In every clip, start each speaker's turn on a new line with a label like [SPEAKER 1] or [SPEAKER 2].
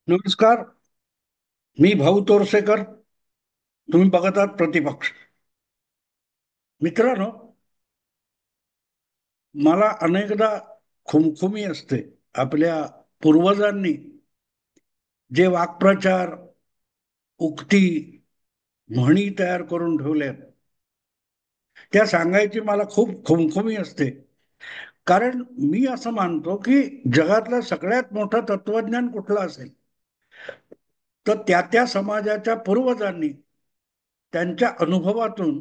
[SPEAKER 1] नमस्कार. मी भाऊ तोरसेकर. तुम्ही बघत आहात प्रतिपक्ष. मित्रांनो, मला अनेकदा खुमखुमी असते. आपल्या पूर्वजांनी जे वाक्प्रचार, उक्ती, म्हणी तयार करून ठेवल्यात, त्या सांगायची मला खूप खुमखुमी असते. कारण मी असं मानतो की जगातलं सगळ्यात मोठं तत्वज्ञान कुठलं असेल तर त्या त्या समाजाच्या पूर्वजांनी त्यांच्या अनुभवातून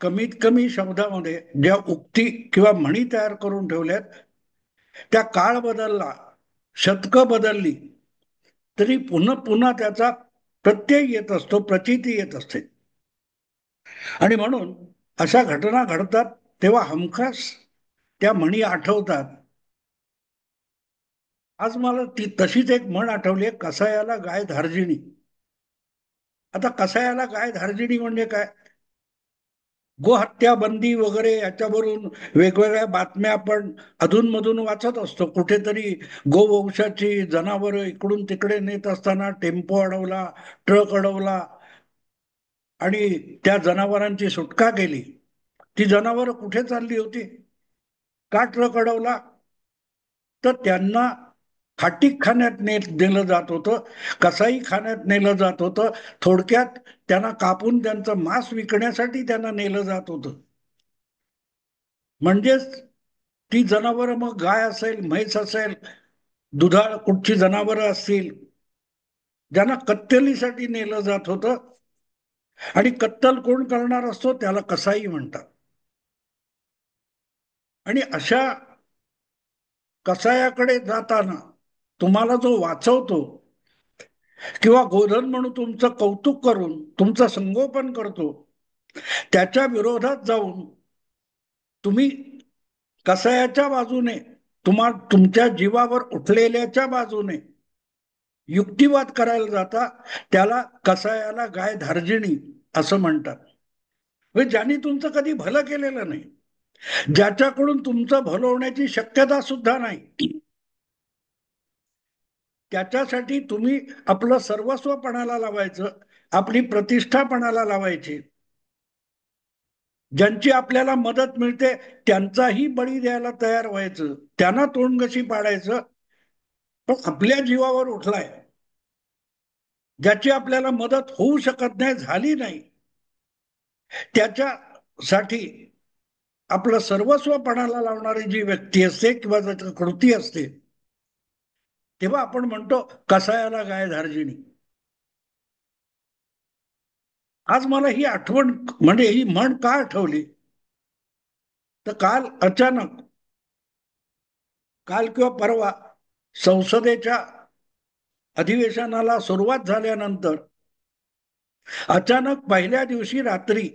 [SPEAKER 1] कमीत कमी शब्दामध्ये ज्या उक्ती किंवा म्हणी तयार करून ठेवल्यात, त्या काळ बदलला, शतकं बदलली, तरी पुन्हा पुन्हा त्याचा प्रत्यय येत असतो, प्रचिती येत असते. आणि म्हणून अशा घटना घडतात तेव्हा हमखास त्या म्हणी आठवतात. आज मला ती तशीच एक म्हण आठवली, कसायाला गाय धार्जिणी. आता कसायाला गाय धार्जिणी म्हणजे काय? गोहत्या बंदी वगैरे याच्यावरून वेगवेगळ्या बातम्या आपण अधूनमधून वाचत असतो. कुठेतरी गोवंशाची जनावरं इकडून तिकडे नेत असताना टेम्पो अडवला, ट्रक अडवला आणि त्या जनावरांची सुटका केली. ती जनावरं कुठे चालली होती? का ट्रक अडवला? तर त्यांना खाटीक खाण्यात नेलं जात होतं, कसाई खाण्यात नेलं जात होतं. थोडक्यात त्यांना कापून त्यांचं मांस विकण्यासाठी त्यांना नेलं जात होतं. म्हणजेच ती जनावरं, मग गाय असेल, म्हैस असेल, दुधाळ कुठची जनावरं असतील, ज्यांना कत्तलीसाठी नेलं जात होतं. आणि कत्तल कोण करणार असतो त्याला कसाई म्हणतात. आणि अशा कसायाकडे जाताना तुम्हाला जो वाचवतो किंवा गोधन म्हणून तुमचं कौतुक करून तुमचं संगोपन करतो, त्याच्या विरोधात जाऊन तुम्ही कसायाच्या बाजूने, तुमच्या जीवावर उठलेल्याच्या बाजूने युक्तिवाद करायला जाता, त्याला कसायाला गाय धार्जिणी असं म्हणतात. म्हणजे ज्यांनी तुमचं कधी भलं केलेलं नाही, ज्याच्याकडून तुमचं भलं होण्याची शक्यता सुद्धा नाही, त्याच्यासाठी तुम्ही आपलं सर्वस्व पणाला लावायचं, आपली प्रतिष्ठा पणाला लावायची. ज्यांची आपल्याला मदत मिळते त्यांचाही बळी द्यायला तयार व्हायचं, त्यांना तोंडगशी पाडायचं. पण आपल्या जीवावर उठलाय, ज्याची आपल्याला मदत होऊ शकत नाही, झाली नाही, त्याच्यासाठी आपलं सर्वस्व पणाला लावणारी जी व्यक्ती असते किंवा त्याची कृती असते, तेव्हा आपण म्हणतो कसायाला गाय धार्जिणी. आज मला ही आठवण, म्हणजे ही म्हण का आठवली, तर काल किंवा परवा संसदेच्या अधिवेशनाला सुरुवात झाल्यानंतर अचानक पहिल्या दिवशी रात्री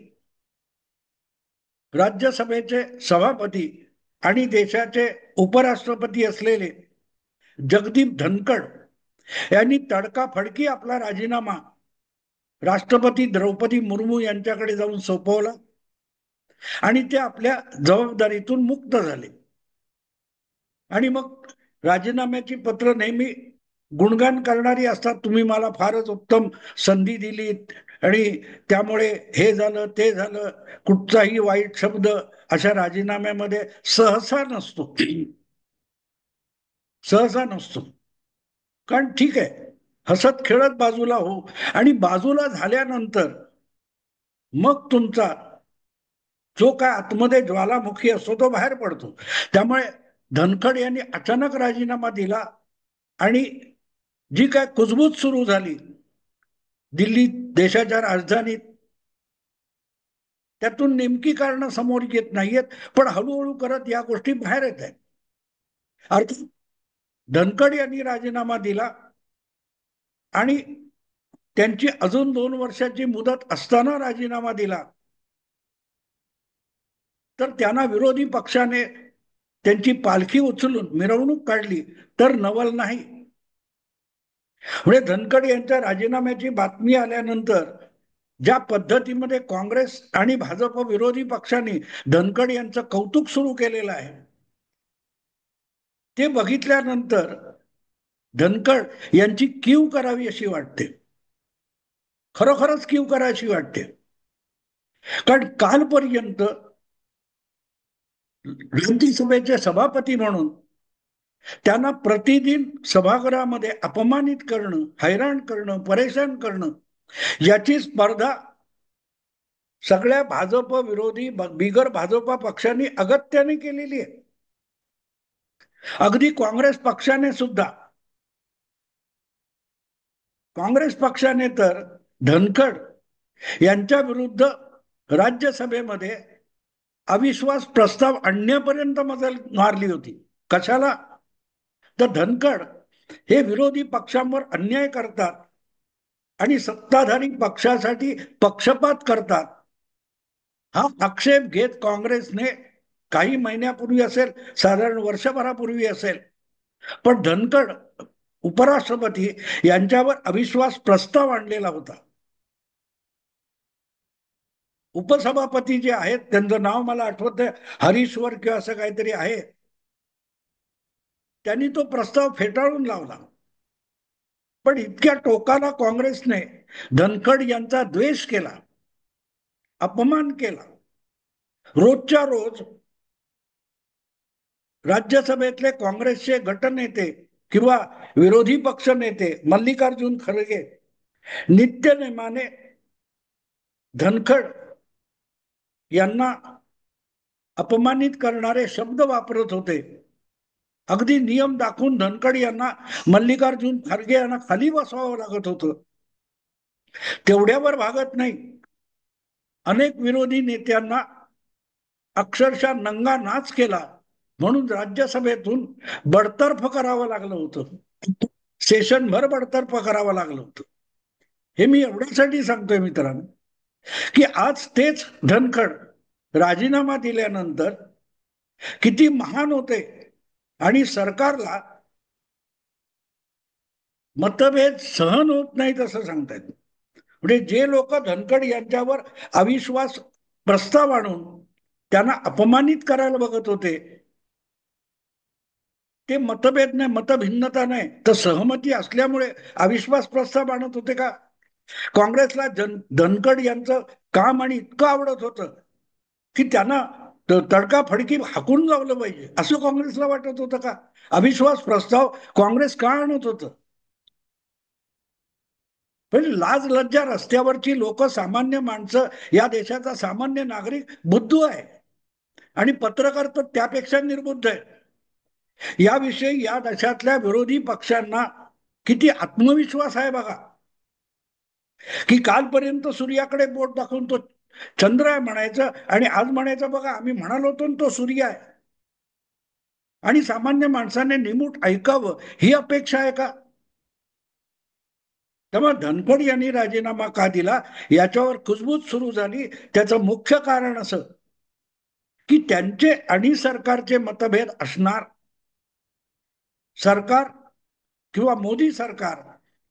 [SPEAKER 1] राज्यसभेचे सभापती आणि देशाचे उपराष्ट्रपती असलेले जगदीप धनखड यांनी तडकाफडकी आपला राजीनामा राष्ट्रपती द्रौपदी मुर्मू यांच्याकडे जाऊन सोपवला आणि ते आपल्या जबाबदारीतून मुक्त झाले. आणि मग राजीनाम्याची पत्र नेहमी गुणगान करणारी असतात, तुम्ही मला फारच उत्तम संधी दिलीत आणि त्यामुळे हे झालं ते झालं. कुठचाही वाईट शब्द अशा राजीनाम्यामध्ये सहसा नसतो. सहसा नसतो. कारण ठीक आहे, हसत खेळत बाजूला हो, आणि बाजूला झाल्यानंतर मग तुमचा जो काय आतमध्ये ज्वालामुखी असतो तो बाहेर पडतो. त्यामुळे धनखड यांनी अचानक राजीनामा दिला आणि जी काय कुजबूज सुरू झाली दिल्लीत, देशाच्या राजधानीत, त्यातून नेमकी कारणं समोर येत नाहीयेत, पण हळूहळू करत या गोष्टी बाहेर येत आहेत. अर्थात धनखड यांनी राजीनामा दिला आणि त्यांची अजून 2 वर्षाची मुदत असताना राजीनामा दिला, तर त्यांना विरोधी पक्षाने त्यांची पालखी उचलून मिरवणूक काढली तर नवल नाही. म्हणजे धनखड यांच्या राजीनाम्याची बातमी आल्यानंतर ज्या पद्धतीमध्ये काँग्रेस आणि भाजप विरोधी पक्षांनी धनखड यांचं कौतुक सुरू केलेलं आहे, ते बघितल्यानंतर धनखड यांची कीव करावी अशी वाटते. खरोखरच कीव करायची वाटते. कारण कालपर्यंत राज्यसभेचे सभापती म्हणून त्यांना प्रतिदिन सभागृहामध्ये अपमानित करणं, हैराण करणं, परेशान करणं याची स्पर्धा सगळ्या भाजप विरोधी बिगर भाजपा पक्षांनी अगत्याने केलेली आहे. अगदी काँग्रेस पक्षाने तर धनखड यांच्या विरुद्ध राज्यसभेमध्ये अविश्वास प्रस्ताव आणण्यापर्यंत मजल मारली होती. कशाला? तर धनखड हे विरोधी पक्षांवर अन्याय करतात आणि सत्ताधारी पक्षासाठी पक्षपात करतात, हा आक्षेप घेत काँग्रेसने काही महिन्यापूर्वी असेल, साधारण वर्षभरापूर्वी असेल, पण धनखड उपराष्ट्रपती यांच्यावर अविश्वास प्रस्ताव आणलेला होता. उपसभापती जे आहेत त्यांचं नाव मला आठवत आहे, हरीश्वर किंवा असं काहीतरी आहे, त्यांनी तो प्रस्ताव फेटाळून लावला. पण इतक्या टोकाला काँग्रेसने धनखड यांचा द्वेष केला, अपमान केला. रोजच्या रोज राज्यसभेतले काँग्रेसचे गटनेते किंवा विरोधी पक्ष नेते मल्लिकार्जुन खरगे नित्यनेमाने धनखड यांना अपमानित करणारे शब्द वापरत होते. अगदी नियम दाखवून धनखड यांना, मल्लिकार्जुन खरगे यांना खाली बसवावं लागत होतं. तेवढ्यावर भागत नाही, अनेक विरोधी नेत्यांना अक्षरशः नंगा नाच केला म्हणून राज्यसभेतून बडतर्फ करावं लागलं होतं. सेशनभर बडतर्फ करावं लागलं होतं. हे मी एवढ्यासाठी सांगतोय मित्रांनो, की आज तेच धनखड राजीनामा दिल्यानंतर किती महान होते आणि सरकारला मतभेद सहन होत नाहीत असं सांगतायत. म्हणजे जे लोक धनखड यांच्यावर अविश्वास प्रस्ताव आणून त्यांना अपमानित करायला बघत होते, ते मतभेद नाही, मतभिन्नता नाही, तर सहमती असल्यामुळे अविश्वास प्रस्ताव आणत होते का? काँग्रेसला धनखड यांचं काम आणि इतकं आवडत होतं की त्यांना तडकाफडकी हाकून लावलं पाहिजे असं काँग्रेसला वाटत होतं का? अविश्वास प्रस्ताव काँग्रेस का आणत होतं? पण लाज लज्जा रस्त्यावरची लोक, सामान्य माणसं, या देशाचा सामान्य नागरिक बुद्धू आहे आणि पत्रकार तर त्यापेक्षा निर्बुद्ध आहे. याविषयी या देशातल्या विरोधी पक्षांना किती आत्मविश्वास आहे बघा, की कालपर्यंत सूर्याकडे बोट दाखवून तो चंद्र आहे म्हणायचं आणि आज म्हणायचं बघा आम्ही म्हणालो होतो तो सूर्य आहे. आणि सामान्य माणसाने निमूट ऐकावं ही अपेक्षा आहे का? तेव्हा धनखड यांनी राजीनामा का दिला याच्यावर कुजबूज सुरू झाली. त्याचं मुख्य कारण असं की त्यांचे आणि सरकारचे मतभेद असणार. सरकार किंवा मोदी सरकार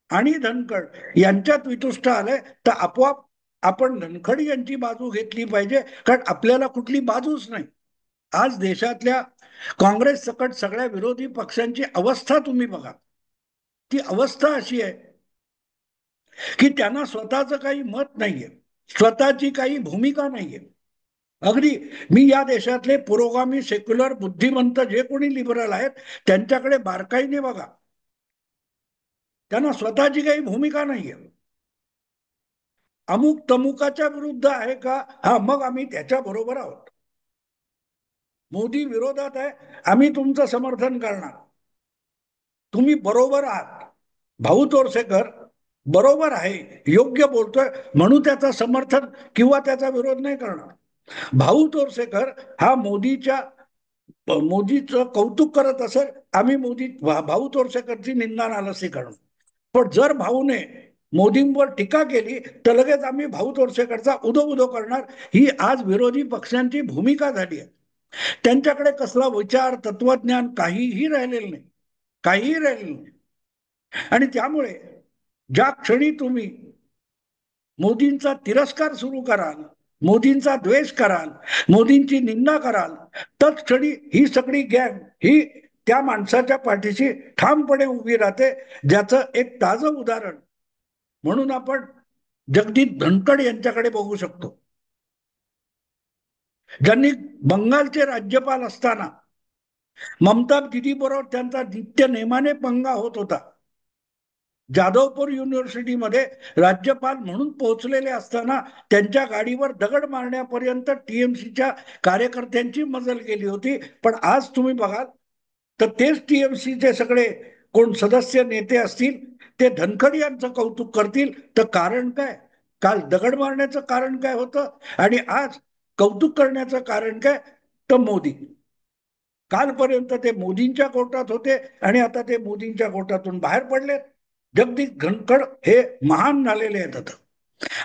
[SPEAKER 1] आणि धनखड यांच्यात वितुष्ट आलंय तर आपोआप आपण धनखड यांची बाजू घेतली पाहिजे, कारण आपल्याला कुठली बाजूच नाही. आज देशातल्या काँग्रेस सकट सगळ्या विरोधी पक्षांची अवस्था तुम्ही बघा. ती अवस्था अशी आहे की त्यांना स्वतःचं काही मत नाहीये, स्वतःची काही भूमिका नाहीये. अगदी मी या देशातले पुरोगामी सेक्युलर बुद्धिमंत जे कोणी लिबरल आहेत त्यांच्याकडे बारकाईने बघा, त्यांना स्वतःची काही भूमिका नाहीये. अमुक तमुकाच्या विरुद्ध आहे का? हा, मग आम्ही त्याच्या बरोबर आहोत. मोदी विरोधात आहे, आम्ही तुमचं समर्थन करणार. तुम्ही बरोबर आहात, भाऊ तोरसेकर बरोबर आहे, योग्य बोलतोय म्हणून त्याचा समर्थन किंवा त्याचा विरोध नाही करणार. भाऊ तोरसेकर हा मोदीचं कौतुक करत असेल, आम्ही भाऊ तोरसेकरची निंदा नालस्ती करणार. पण जर भाऊने मोदींवर टीका केली तर लगेच आम्ही भाऊ तोरसेकरचा उदो उदो करणार. ही आज विरोधी पक्षांची भूमिका झाली आहे. त्यांच्याकडे कसला विचार, तत्वज्ञान काहीही राहिलेलं नाही, काहीही राहिलेलं नाही. आणि त्यामुळे ज्या क्षणी तुम्ही मोदींचा तिरस्कार सुरू कराल, मोदींचा द्वेष कराल, मोदींची निंदा कराल, तत्क्षणी ही सगळी गँग, ही त्या माणसाच्या पाठीशी ठामपणे उभी राहते, ज्याचं एक ताजं उदाहरण म्हणून आपण जगदीप धनखड यांच्याकडे बघू शकतो, ज्यांनी बंगालचे राज्यपाल असताना ममता दिदी बरोबर त्यांचा नित्य नेमाने पंगा होत होता. जाधवपूर युनिव्हर्सिटीमध्ये राज्यपाल म्हणून पोहोचलेले असताना त्यांच्या गाडीवर दगड मारण्यापर्यंत टीएमसीच्या कार्यकर्त्यांची मजल गेली होती. पण आज तुम्ही बघाल तर तेच टीएमसीचे सगळे कोण सदस्य नेते असतील ते धनखड यांचं कौतुक करतील. तर कारण काय? काल दगड मारण्याचं कारण काय होतं आणि आज कौतुक करण्याचं कारण काय? तर मोदी. कालपर्यंत ते मोदींच्या कोर्टात होते आणि आता ते मोदींच्या कोर्टातून बाहेर पडले. जगदीप धनखड हे महान झालेले आहेत आता.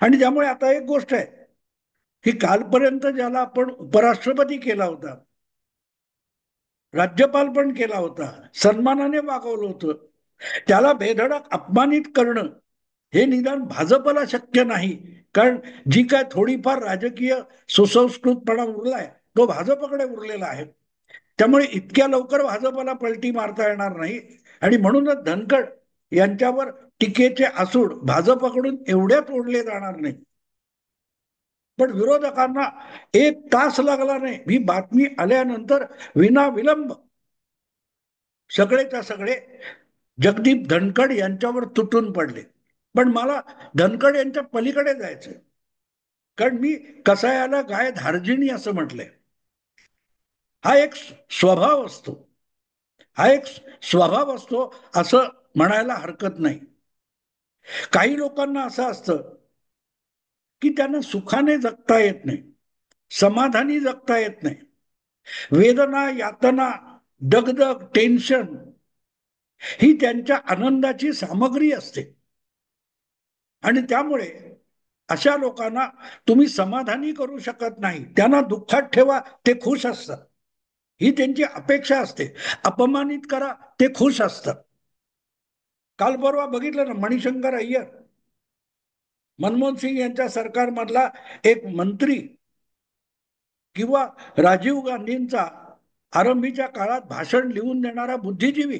[SPEAKER 1] आणि त्यामुळे आता एक गोष्ट आहे की कालपर्यंत ज्याला आपण उपराष्ट्रपती केला होता, राज्यपाल पण केला होता, सन्मानाने वागवलं होतं, त्याला बेधडक अपमानित करणं हे निदान भाजपला शक्य नाही. कारण जी काय थोडीफार राजकीय सुसंस्कृतपणा उरलाय तो भाजपकडे उरलेला आहे. त्यामुळे इतक्या लवकर भाजपला पलटी मारता येणार नाही आणि म्हणूनच धनखड यांच्यावर टीकेचे आसूड भाजपकडून एवढ्यात ओढले जाणार नाही. पण विरोधकांना एक तास लागला नाही, ही बातमी आल्यानंतर विनाविलंब सगळेच्या सगळे जगदीप धनखड यांच्यावर तुटून पडले. पण मला धनखड यांच्या पलीकडे जायचंय, कारण मी कसायाला गाय धार्जिणी असं म्हटलंय. हा एक स्वभाव असतो, हा एक स्वभाव असतो असं म्हणायला हरकत नाही. काही लोकांना असं असतं की त्यांना सुखाने जगता येत नाही, समाधानी जगता येत नाही. वेदना, यातना, दगदग, टेन्शन ही त्यांच्या आनंदाची सामग्री असते. आणि त्यामुळे अशा लोकांना तुम्ही समाधानी करू शकत नाही. त्यांना दुःखात ठेवा, ते खुश असतात, ही त्यांची अपेक्षा असते. अपमानित करा, ते खुश असतात. काल परवा बघितलं ना, मणिशंकर अय्यर मनमोहन सिंग यांच्या सरकारमधला एक मंत्री किंवा राजीव गांधींचा आरंभीच्या काळात भाषण लिहून देणारा बुद्धिजीवी,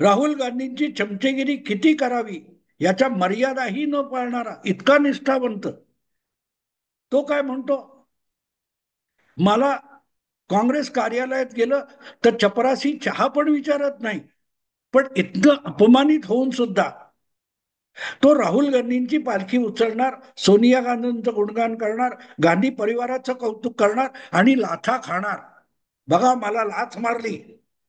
[SPEAKER 1] राहुल गांधींची चमचेगिरी किती करावी याच्या मर्यादाही न पाळणारा इतका निष्ठावंत, तो काय म्हणतो, मला काँग्रेस कार्यालयात गेलं तर चपरासी चहा पण विचारत नाही. पण इतकं अपमानित होऊन सुद्धा तो राहुल गांधींची पालखी उचलणार, सोनिया गांधींचं गुणगान करणार, गांधी परिवाराचं कौतुक करणार आणि लाथा खाणार. बघा, मला लाथ मारली,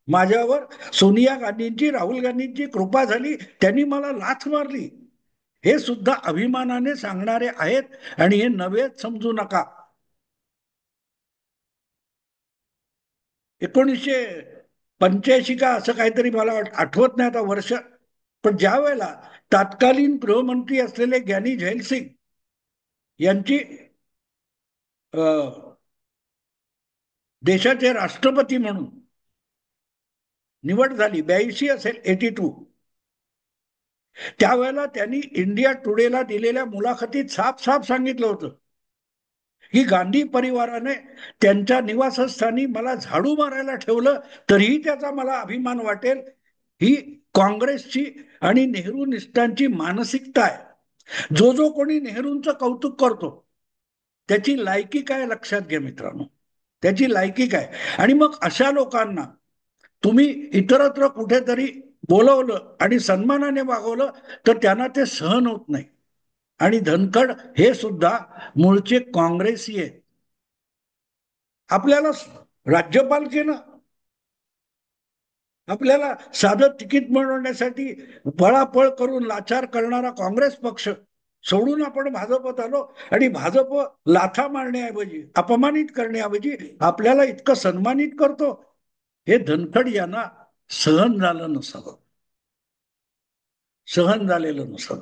[SPEAKER 1] माझ्यावर सोनिया गांधींची, राहुल गांधींची कृपा झाली, त्यांनी मला लाथ मारली, हे सुद्धा अभिमानाने सांगणारे आहेत आणि हे नवेच समजू नका. 1985 का असं काहीतरी, मला आठवत नाही आता वर्ष, पण ज्या वेळेला तत्कालीन गृहमंत्री असलेले ज्ञानी झैल सिंग यांची देशाचे राष्ट्रपती म्हणून निवड झाली, 82 असेल, 82, त्यावेळेला त्यांनी इंडिया टुडेला दिलेल्या मुलाखतीत साफ साफ सांगितलं होतं की गांधी परिवाराने त्यांच्या निवासस्थानी मला झाडू मारायला ठेवलं तरीही त्याचा मला अभिमान वाटेल. ही काँग्रेसची आणि नेहरू निष्ठांची मानसिकता आहे. जो जो कोणी नेहरूंचं कौतुक करतो त्याची लायकी काय लक्षात घ्या मित्रांनो, त्याची लायकी काय. आणि मग अशा लोकांना तुम्ही इतरत्र कुठेतरी बोलवलं आणि सन्मानाने वागवलं तर त्यांना ते सहन होत नाही. आणि धनखड हे सुद्धा मूळचे काँग्रेसी आहेत. आपल्याला राज्यपाल केलं, आपल्याला साधं तिकीट मिळवण्यासाठी पळापळ करून लाचार करणारा काँग्रेस पक्ष सोडून आपण भाजपत आलो आणि भाजप लाथा मारण्याऐवजी, अपमानित करण्याऐवजी आपल्याला इतकं सन्मानित करतो. हे धनखड यांना सहन झालं नसावं, सहन झालेलं नसावं.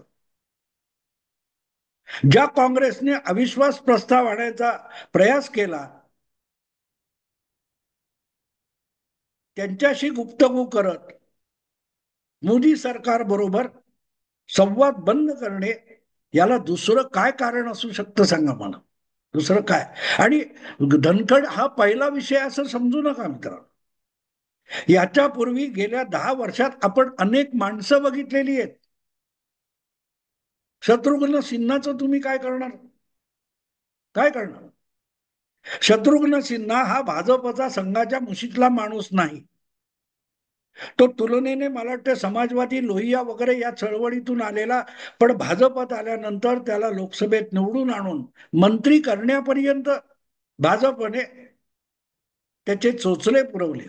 [SPEAKER 1] ज्या काँग्रेसने अविश्वास प्रस्ताव आणायचा प्रयास केला त्यांच्याशी गुप्तगू करत मोदी सरकार बरोबर संवाद बंद करणे, याला दुसरं काय कारण असू शकतं सांगा मला, दुसरं काय. आणि धनखड हा पहिला विषय असं समजू नका मित्रांनो. याच्यापूर्वी गेल्या 10 वर्षात आपण अनेक माणसं बघितलेली आहेत. शत्रुघ्न सिन्हाचं तुम्ही काय करणार? काय करणार? शत्रुघ्न सिन्हा हा भाजपचा संघाच्या मुशीतला माणूस नाही. तो तुलनेने मला वाटतं समाजवादी, लोहिया वगैरे या चळवळीतून आलेला, पण भाजपात आल्यानंतर त्याला लोकसभेत निवडून आणून मंत्री करण्यापर्यंत भाजपने त्याचे चोचले पुरवले.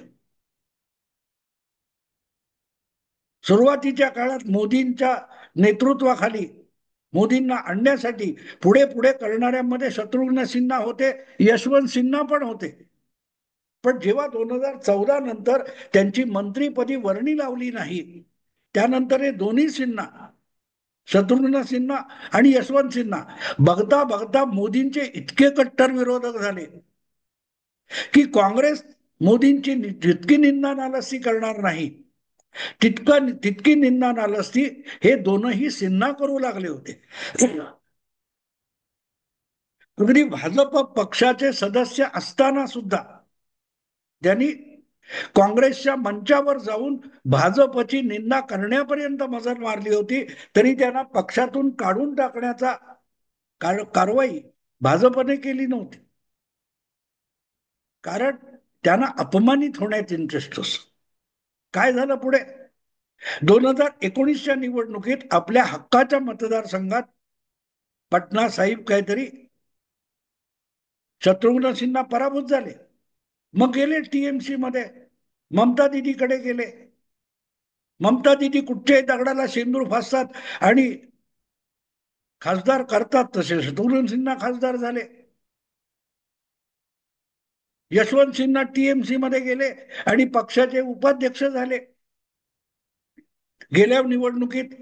[SPEAKER 1] सुरुवातीच्या काळात मोदींच्या नेतृत्वाखाली मोदींना आणण्यासाठी पुढे पुढे करणाऱ्यांमध्ये शत्रुघ्न सिन्हा होते, यशवंत सिन्हा पण होते. पण जेव्हा 2014 नंतर त्यांची मंत्रीपदी वर्णी लावली नाही, त्यानंतर हे दोन्ही सिन्हा, शत्रुघ्न सिन्हा आणि यशवंत सिन्हा, बघता बघता मोदींचे इतके कट्टर विरोधक झाले की काँग्रेस मोदींची जितकी निंदा नालस्ती करणार नाही, तितकी निंदा नालस्ती हे दोनही सिन्हा करू लागले होते. अगदी भाजप पक्षाचे सदस्य असताना सुद्धा त्यांनी काँग्रेसच्या मंचावर जाऊन भाजपची निंदा करण्यापर्यंत मजल मारली होती. तरी त्यांना पक्षातून काढून टाकण्याचा कारवाई भाजपने केली नव्हती. कारण त्यांना अपमानित होण्यात इंटरेस्ट असतो. काय झालं पुढे? 2019च्या निवडणुकीत आपल्या हक्काच्या मतदारसंघात पटना साहिब काहीतरी शत्रुघ्न सिन्हा पराभूत झाले. मग गेले टीएमसी मध्ये, ममता दिदीकडे गेले. ममता दिदी कुठच्याही दगडाला शेंदूर फासतात आणि खासदार करतात, तसे शत्रुघ्न सिन्हा खासदार झाले. यशवंत सिन्हा टीएमसी मध्ये गेले आणि पक्षाचे उपाध्यक्ष झाले. गेल्या निवडणुकीत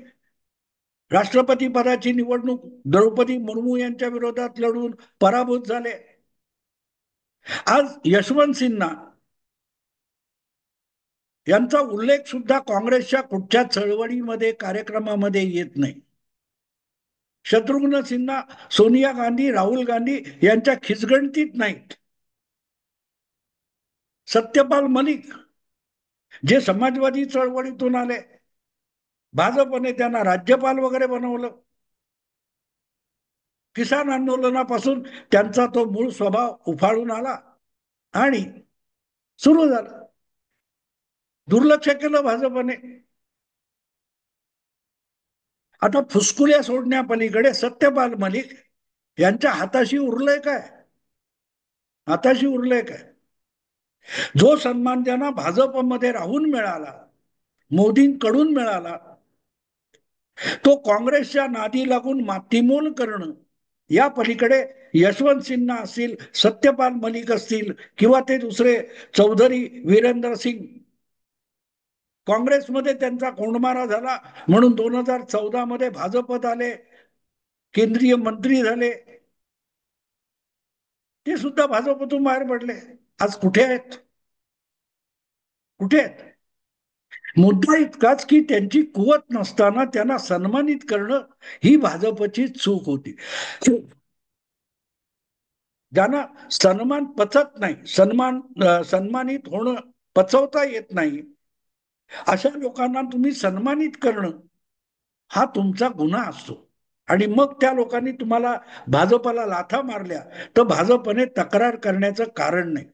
[SPEAKER 1] राष्ट्रपती पदाची निवडणूक द्रौपदी मुर्मू यांच्या विरोधात लढून पराभूत झाले. आज यशवंत सिन्हा यांचा उल्लेख सुद्धा काँग्रेसच्या कुठच्या चळवळीमध्ये, कार्यक्रमामध्ये येत नाही. शत्रुघ्न सिन्हा सोनिया गांधी, राहुल गांधी यांच्या खिचगणतीत नाहीत. सत्यपाल मलिक जे समाजवादी चळवळीतून आले, भाजपने त्यांना राज्यपाल वगैरे बनवलं. किसान आंदोलनापासून त्यांचा तो मूळ स्वभाव उफाळून आला आणि सुरू झालं. दुर्लक्ष केलं भाजपने. आता फुसकुल्या सोडण्यापलीकडे सत्यपाल मलिक यांच्या हाताशी उरलंय काय? हाताशी उरलंय काय? जो सन्मान त्यांना भाजपमध्ये राहून मिळाला, मोदींकडून मिळाला, तो काँग्रेसच्या नादी लागून मातीमोल करणं, या पलीकडे यशवंत सिन्हा असतील, सत्यपाल मलिक असतील किंवा ते दुसरे चौधरी वीरेंद्र सिंग, काँग्रेसमध्ये त्यांचा कोंडमारा झाला म्हणून 2014 मध्ये भाजपत आले, केंद्रीय मंत्री झाले, ते सुद्धा भाजपतून बाहेर पडले. आज कुठे आहेत? कुठे आहेत? मुद्दा इतकाच की त्यांची कुवत नसताना त्यांना सन्मानित करणं ही भाजपची चूक होती. ज्यांना सन्मान पचत नाही, सन्मानित होणं पचवता येत नाही, अशा लोकांना तुम्ही सन्मानित करणं हा तुमचा गुन्हा असतो. आणि मग त्या लोकांनी तुम्हाला भाजपला लाथा मारल्या तर भाजपने तक्रार करण्याचं कारण नाही.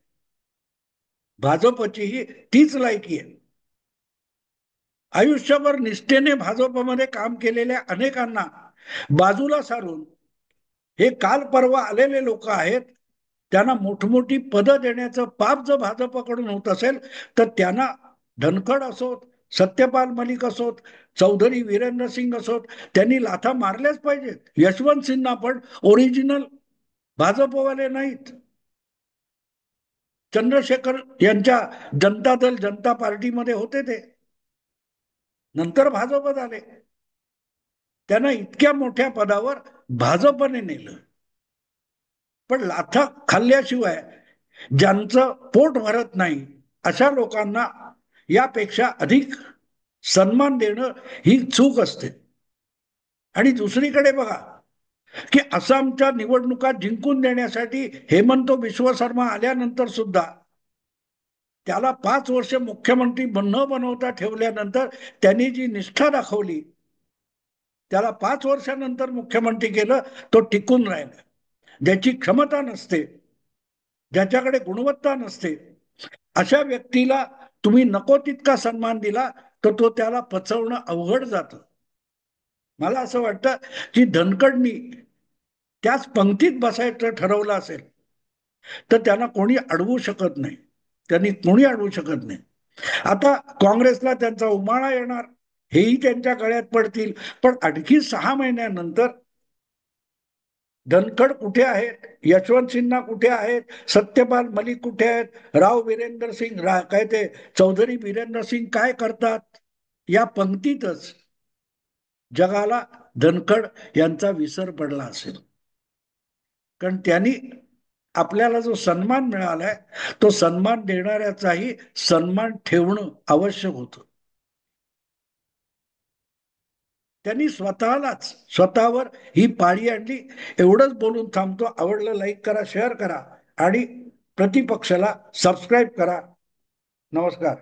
[SPEAKER 1] भाजपची ही तीच लायकी आहे. आयुष्यभर निष्ठेने भाजपमध्ये काम केलेल्या अनेकांना बाजूला सारून हे काल परवा आलेले लोक आहेत, त्यांना मोठमोठी पदं देण्याचं पाप जर भाजपकडून होत असेल तर त्यांना धनखड असोत, सत्यपाल मलिक असोत, चौधरी वीरेंद्र सिंग असोत, त्यांनी लाथा मारल्याच पाहिजेत. यशवंत सिन्हा पण ओरिजिनल भाजपवाले नाहीत. चंद्रशेखर यांच्या जनता दल, जनता पार्टीमध्ये होते, ते नंतर भाजपत आले. त्यांना इतक्या मोठ्या पदावर भाजपने नेलं. पण लाथा खाल्ल्याशिवाय ज्यांचं पोट भरत नाही अशा लोकांना यापेक्षा अधिक सन्मान देणं ही चूक असते. आणि दुसरीकडे बघा की आसामच्या निवडणुका जिंकून देण्यासाठी हेमंत बिश्व शर्मा आल्यानंतर सुद्धा त्याला 5 वर्ष मुख्यमंत्री न बनवता ठेवल्यानंतर त्यांनी जी निष्ठा दाखवली, त्याला 5 वर्षानंतर मुख्यमंत्री केलं, तो टिकून राहिला. ज्याची क्षमता नसते, ज्याच्याकडे गुणवत्ता नसते, अशा व्यक्तीला तुम्ही नको तितका सन्मान दिला तर तो त्याला पचवणं अवघड जातं. मला असं वाटतं की धनखडनी त्याच पंक्तीत बसायचं ठरवलं असेल तर त्यांना कोणी अडवू शकत नाही. त्यांनी कोणी अडवू शकत नाही. आता काँग्रेसला त्यांचा उमाळा येणार, हेही त्यांच्या गळ्यात पडतील. पण आणखी 6 महिन्यानंतर धनखड कुठे आहेत, यशवंत सिन्हा कुठे आहेत, सत्यपाल मलिक कुठे आहेत, राव वीरेंद्र सिंग काय ते चौधरी वीरेंद्र सिंग काय करतात, या पंक्तीतच जगाला धनखड यांचा विसर पडला असेल. कारण त्यांनी आपल्याला जो सन्मान मिळालाय तो सन्मान देणाऱ्याचाही सन्मान ठेवणं आवश्यक होतं. त्यांनी स्वतःवर ही पाळी आणली. एवढंच बोलून थांबतो. आवडलं लाईक करा, शेअर करा आणि प्रतिपक्षाला सबस्क्राईब करा. नमस्कार.